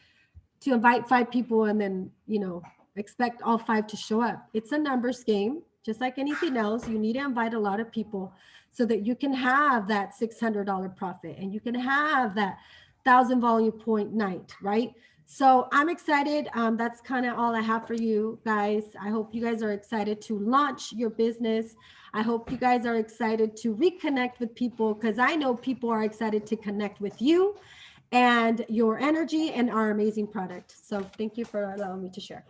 to invite 5 people and then, you know, expect all 5 to show up. It's a numbers game, just like anything else. You need to invite a lot of people so that you can have that $600 profit and you can have that 1,000 volume point night, right? So I'm excited. That's kind of all I have for you guys. I hope you guys are excited to launch your business. I hope you guys are excited to reconnect with people, because I know people are excited to connect with you and your energy and our amazing product. So thank you for allowing me to share.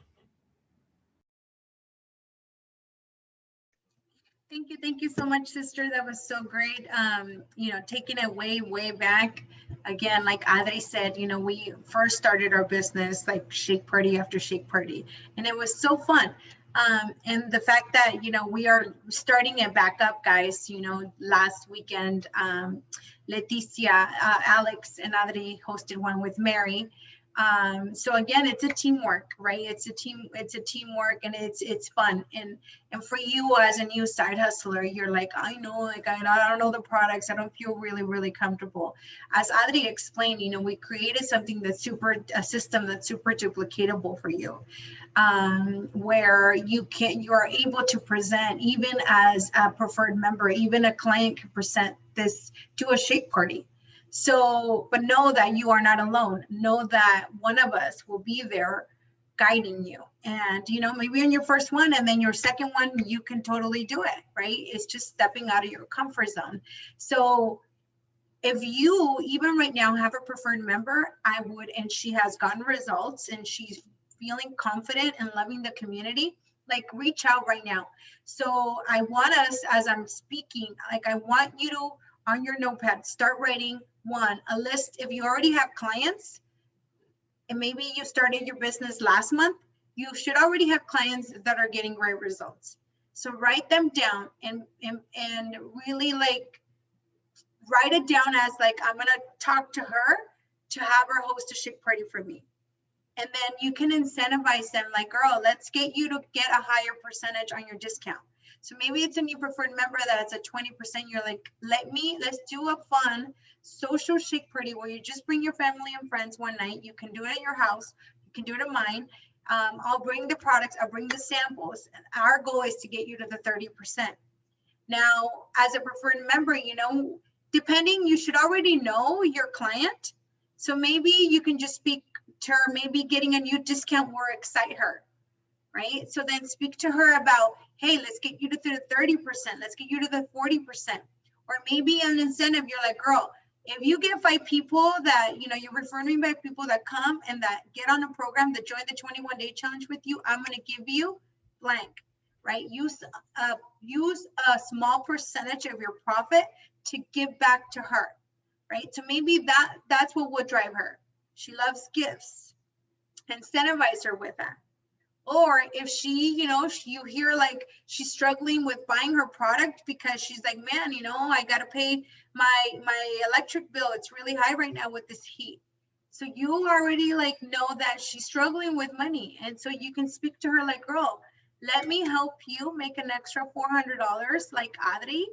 Thank you so much, sister. That was so great. You know, taking it way back. Again, like Adri said, you know, we first started our business like shake party after shake party, and it was so fun. And the fact that, you know, we are starting it back up, guys. You know, last weekend, Leticia, Alex, and Adri hosted one with Mary. So again, it's a teamwork, right? It's a teamwork, and it's fun. And for you as a new side hustler, you're like, I know, like, I don't know the products. I don't feel really comfortable. As Adri explained, you know, we created something that's a system that's super duplicatable for you, where you are able to present, even as a preferred member, even a client can present this to a shake party. So, but know that you are not alone. Know that one of us will be there guiding you. And, you know, maybe in your first one, and then your second one, you can totally do it, right? It's just stepping out of your comfort zone. So if you, even right now, have a preferred member, I would, and she has gotten results and she's feeling confident and loving the community, like, reach out right now. So I want us, as I'm speaking, like, I want you to, on your notepad, start writing a list. If you already have clients and maybe you started your business last month, you should already have clients that are getting great results. So write them down and really, like, write it down as, like, I'm going to talk to her to have her host a shake party for me. And then you can incentivize them, like, girl, let's get you to get a higher percentage on your discount. So maybe it's a new preferred member that's at 20%. You're like, let's do a fun social shake party where you just bring your family and friends one night. You can do it at your house. You can do it at mine. I'll bring the products. I'll bring the samples. And our goal is to get you to the 30%. Now, as a preferred member, you know, depending, you should already know your client. So maybe you can just speak to her, maybe getting a new discount will excite her. Right? So then speak to her about, hey, let's get you to the 30%. Let's get you to the 40%. Or maybe an incentive. You're like, girl, if you get 5 people that, you know, you're referring me by people that come and that get on a program, that join the 21-day challenge with you, I'm going to give you blank, right? Use a small percentage of your profit to give back to her, right? So maybe that's what would drive her. She loves gifts. Incentivize her with that. Or if she, you hear like she's struggling with buying her product because she's like, man, I got to pay my electric bill. It's really high right now with this heat. So you already like know that she's struggling with money. And so you can speak to her like, girl, let me help you make an extra $400 like Adri,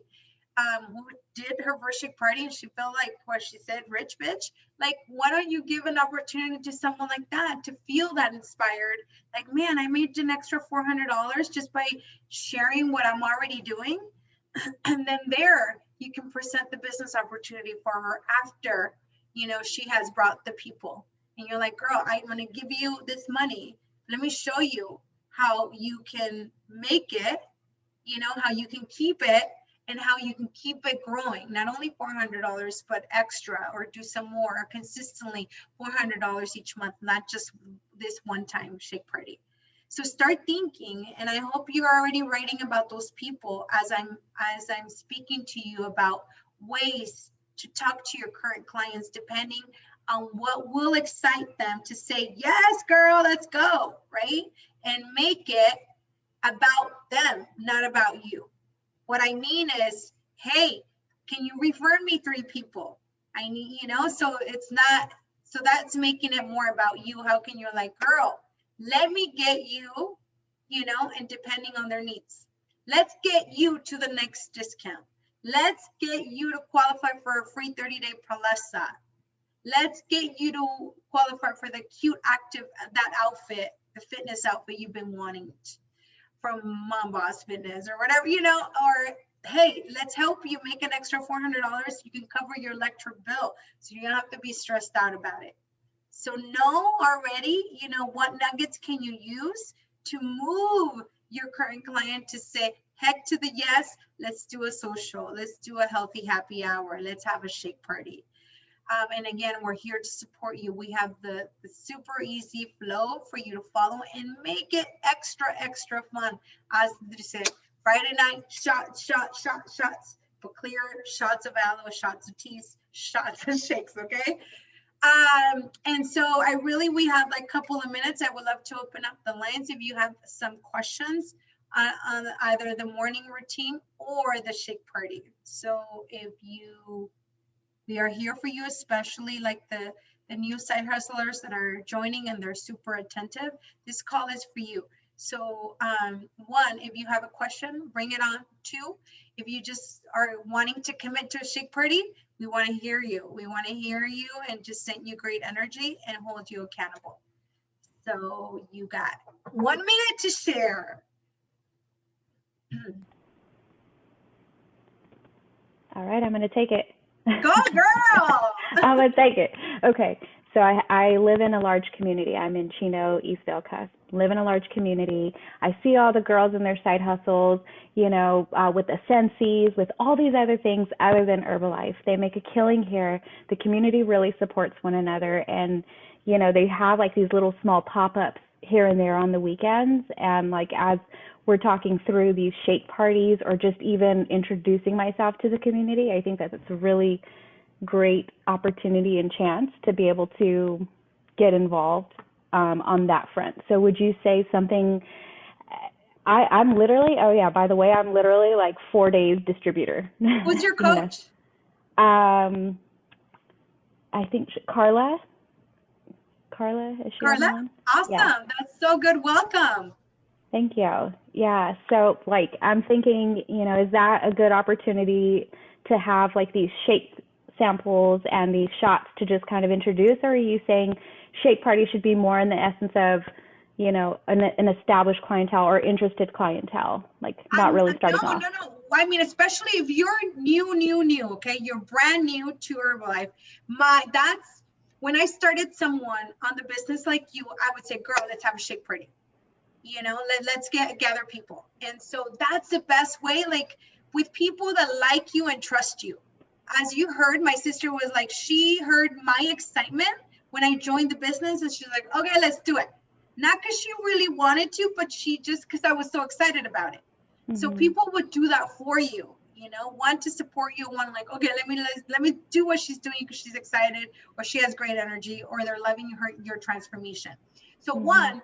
who did her first shake party and she felt like what she said, rich bitch. Like, why don't you give an opportunity to someone like that to feel that inspired? Like, man, I made an extra $400 just by sharing what I'm already doing. And then there you can present the business opportunity for her after, she has brought the people. And you're like, girl, I'm going to give you this money. Let me show you how you can make it, how you can keep it, and how you can keep it growing. Not only $400, but extra, or do some more, or consistently $400 each month, not just this one-time shake party. So start thinking, and I hope you're already writing about those people as I'm speaking to you about ways to talk to your current clients, depending on what will excite them to say, yes, girl, let's go, right? And make it about them, not about you. What I mean is, hey, can you refer me 3 people? I need, so it's not, so that's making it more about you. How can you like, girl, let me get you, and depending on their needs, let's get you to the next discount. Let's get you to qualify for a free 30-day Palesa. Let's get you to qualify for the cute active, that outfit, the fitness outfit you've been wanting from Mom Boss Fitness or whatever, or hey, let's help you make an extra $400. You can cover your electric bill so you don't have to be stressed out about it. So know already, what nuggets can you use to move your current client to say, heck to the yes, let's do a social, let's do a healthy happy hour, let's have a shake party. And again, we're here to support you. We have the super easy flow for you to follow and make it extra fun. As they said, Friday night, shots, but clear shots of aloe, shots of teas, shots of shakes, okay? And so we have like a couple of minutes. I would love to open up the lines if you have some questions on either the morning routine or the shake party. So we are here for you, especially like the new side hustlers that are joining and they're super attentive. This call is for you. So 1, if you have a question, bring it on. 2, if you just are wanting to commit to a shake party, we want to hear you. We want to hear you and just send you great energy and hold you accountable. So you got 1 minute to share.
All right, I'm going to take it.
Go girl!
I'm going to take it. Okay, so I live in a large community. I'm in Chino, East Valencia. Live in a large community. I see all the girls in their side hustles, with the Sensi's, with all these other things other than Herbalife. They make a killing here. The community really supports one another, and they have like these little small pop-ups here and there on the weekends. And like as we're talking through these shake parties or just even introducing myself to the community, I think that it's a really great opportunity and chance to be able to get involved on that front. So would you say something, I'm literally, oh yeah, by the way, I'm literally like 4 days distributor.
Who's your coach?
I think Carla, is she
Carla?
on?
Awesome. Yeah. That's so good. Welcome.
Thank you. Yeah. So like, I'm thinking, is that a good opportunity to have like these shake samples and these shots to just kind of introduce, or are you saying shake party should be more in the essence of, an established clientele or interested clientele, like not really starting off?
No. I mean, especially if you're new, okay? You're brand new to Herbalife. That's when I started someone on the business like you, I would say, girl, let's have a shake party. Let's gather people. And so that's the best way, like with people that like you and trust you. As you heard, my sister was like, she heard my excitement when I joined the business and she's like, okay, let's do it. Not because she really wanted to, but because I was so excited about it. So
Mhm.
people would do that for you, one to support you, one like, okay, let me do what she's doing because she's excited or she has great energy or they're loving your transformation. So one,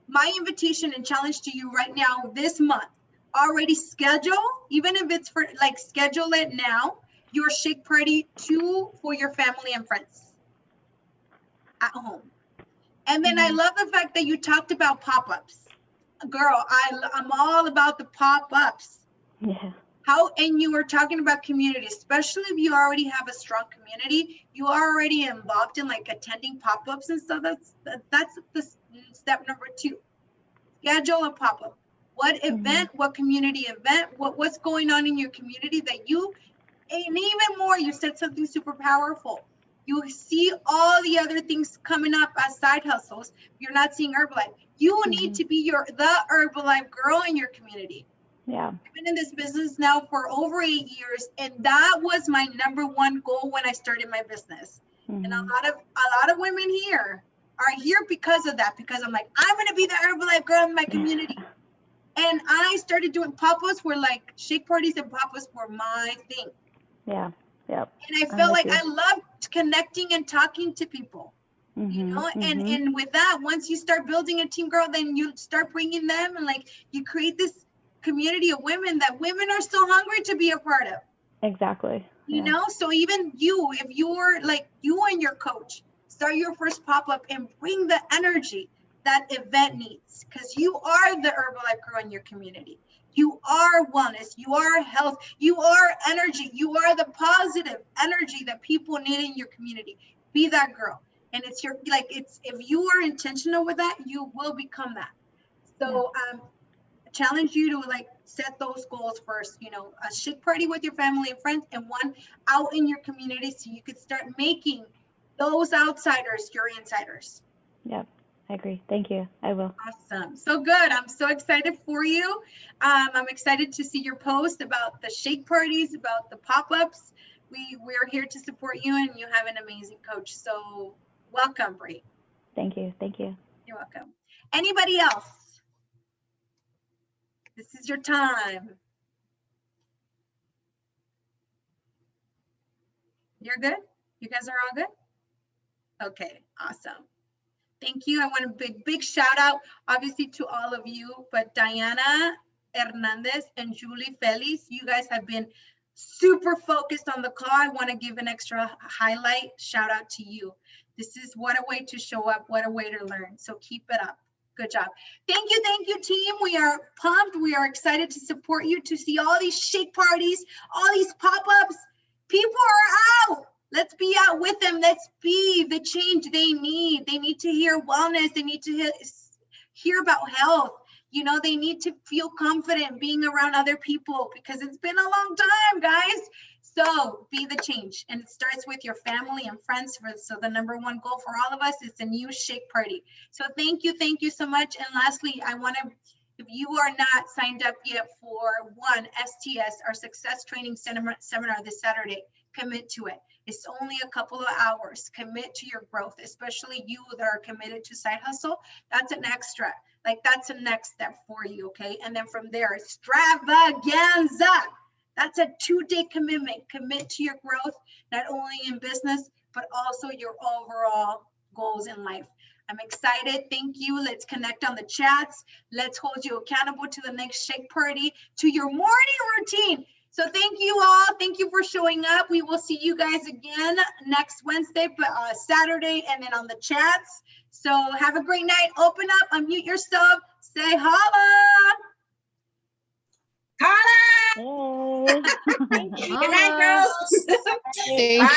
my invitation and challenge to you right now this month, already schedule, even if it's for like schedule it now, your shake party for your family and friends at home. And then I love the fact that you talked about pop-ups. Girl, I'm all about the pop-ups.
Yeah.
And you were talking about community, especially if you already have a strong community, you are already involved in like attending pop-ups and stuff. That's the step number 2. Schedule a pop-up. What event, what community event, what's going on in your community that you, and even more, you said something super powerful. You see all the other things coming up as side hustles. You're not seeing Herbalife. You need to be the Herbalife girl in your community.
Yeah.
I've been in this business now for over 8 years, and that was my number one goal when I started my business. And a lot of women here are here because of that, because I'm like, I'm going to be the Herbalife girl in my community. And I started doing pop-ups where like shake parties and pop-ups were my thing.
Yeah. Yep.
And I felt like I loved connecting and talking to people, and with that, once you start building a team, girl, then you start bringing them and like you create this community of women that women are so hungry to be a part of.
Exactly.
You know, so even you, if you're like you and your coach, start your first pop-up and bring the energy that event needs, because you are the Herbalife girl in your community. You are wellness, you are health, you are energy, you are the positive energy that people need in your community. Be that girl. And it's if you are intentional with that, you will become that. So challenge you to like set those goals first, a shake party with your family and friends, and one out in your community so you could start making those outsiders your insiders.
Yep. I agree. Thank you. I will.
Awesome. So good. I'm so excited for you. I'm excited to see your post about the shake parties, about the pop-ups. We're here to support you, and you have an amazing coach. So welcome, Brie.
Thank you. Thank you.
You're welcome. Anybody else? This is your time. You're good? You guys are all good? Okay, awesome. Thank you. I want a big shout out, obviously, to all of you, but Diana Hernandez and Julie Feliz, you guys have been super focused on the call. I want to give an extra highlight, shout out to you. This is what a way to show up, what a way to learn. So keep it up. Good job. Thank you, team. We are pumped. We are excited to support you, to see all these shake parties, all these pop-ups. People are out. Let's be out with them. Let's be the change they need. They need to hear wellness. They need to hear about health. They need to feel confident being around other people, because it's been a long time, guys. So be the change. And it starts with your family and friends. So the number one goal for all of us is a new shake party. So thank you so much. And lastly, if you are not signed up yet for STS, our Success Training Seminar this Saturday, commit to it. It's only a couple of hours. Commit to your growth, especially you that are committed to side hustle. That's an extra. That's a next step for you, okay? And then from there, extravaganza. That's a 2-day commitment. Commit to your growth, not only in business, but also your overall goals in life. I'm excited. Thank you. Let's connect on the chats. Let's hold you accountable to the next shake party, to your morning routine. So thank you all. Thank you for showing up. We will see you guys again next Wednesday, Saturday, and then on the chats. So have a great night. Open up, unmute yourself. Say holla.
Holla.
Hey.
Good night, girls.
Thank you.